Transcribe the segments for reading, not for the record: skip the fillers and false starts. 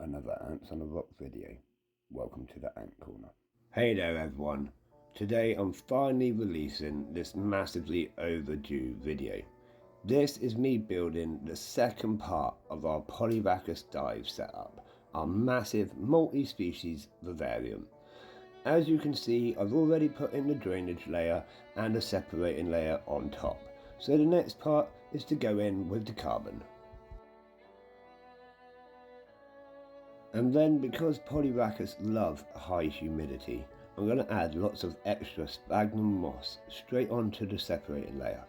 another Ants on a Rock video. Welcome to the Ant Corner. Hey there everyone. Today I'm finally releasing this massively overdue video. This is me building the second part of our Polyrhachis dive setup, our massive multi-species vivarium. As you can see, I've already put in the drainage layer and a separating layer on top. So the next part is to go in with the carbon. And then, because Polyrhachis love high humidity, I'm going to add lots of extra sphagnum moss straight onto the separating layer.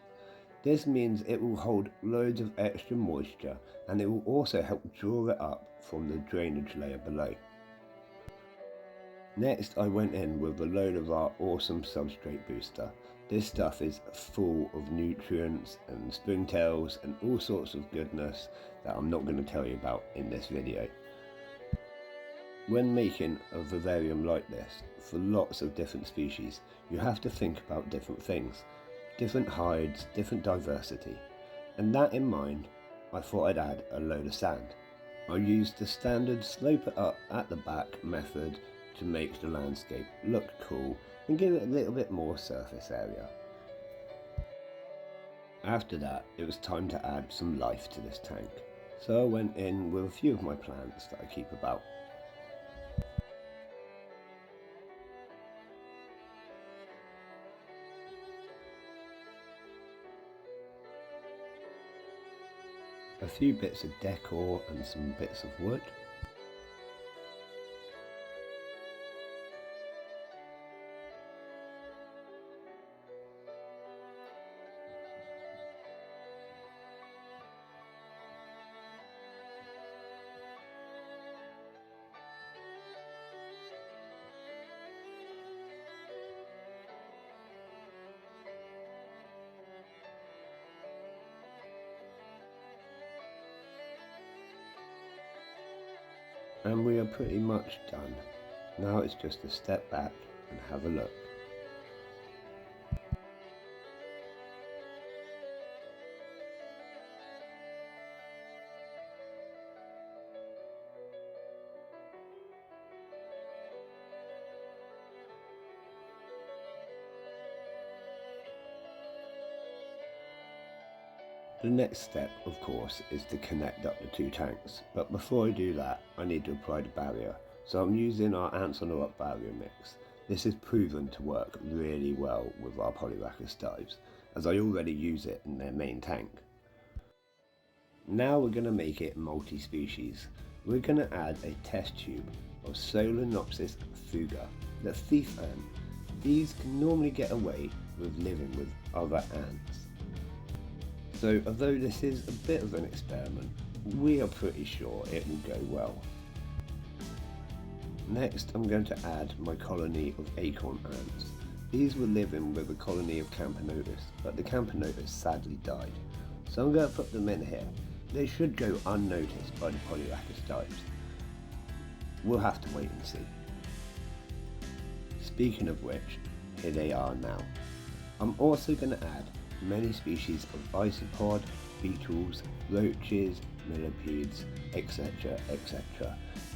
This means it will hold loads of extra moisture, and it will also help draw it up from the drainage layer below. Next, I went in with a load of our awesome substrate booster. This stuff is full of nutrients and springtails and all sorts of goodness that I'm not going to tell you about in this video. When making a vivarium like this, for lots of different species, you have to think about different things, different hides, different diversity. And that in mind, I thought I'd add a load of sand. I used the standard slope it up at the back method to make the landscape look cool and give it a little bit more surface area. After that, it was time to add some life to this tank. So I went in with a few of my plants that I keep about. A few bits of decor and some bits of wood. And we are pretty much done. Now it's just to step back and have a look. The next step, of course, is to connect up the two tanks, but before I do that, I need to apply the barrier. So I'm using our Ants on a Rock barrier mix. This is proven to work really well with our Polyrhachis dives, as I already use it in their main tank. Now we're going to make it multi-species. We're going to add a test tube of Solenopsis fuga, the thief ant. These can normally get away with living with other ants. So although this is a bit of an experiment, we are pretty sure it will go well. Next, I'm going to add my colony of acorn ants. These were living with a colony of Camponotus, but the Camponotus sadly died. So I'm going to put them in here. They should go unnoticed by the Polyrhachis dives. We'll have to wait and see. Speaking of which, here they are now. I'm also going to add many species of isopod, beetles, roaches, millipedes, etc, etc,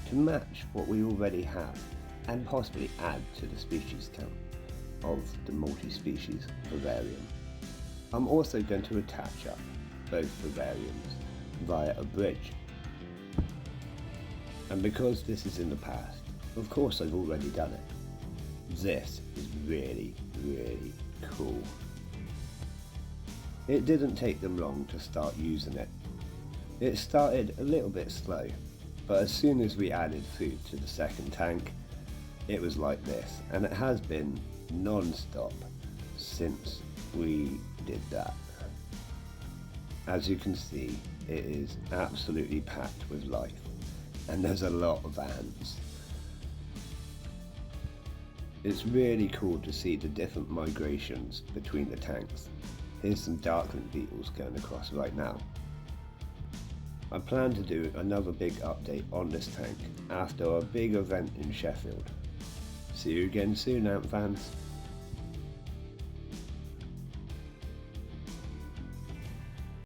to match what we already have and possibly add to the species count of the multi-species vivarium. I'm also going to attach up both vivariums via a bridge. And because this is in the past, of course I've already done it. This is really, really cool. It didn't take them long to start using it. It started a little bit slow, but as soon as we added food to the second tank, it was like this, and it has been non-stop since we did that. As you can see, it is absolutely packed with life, and there's a lot of ants. It's really cool to see the different migrations between the tanks. Here's some darkling beetles going across right now. I plan to do another big update on this tank after our big event in Sheffield. See you again soon, Ant fans.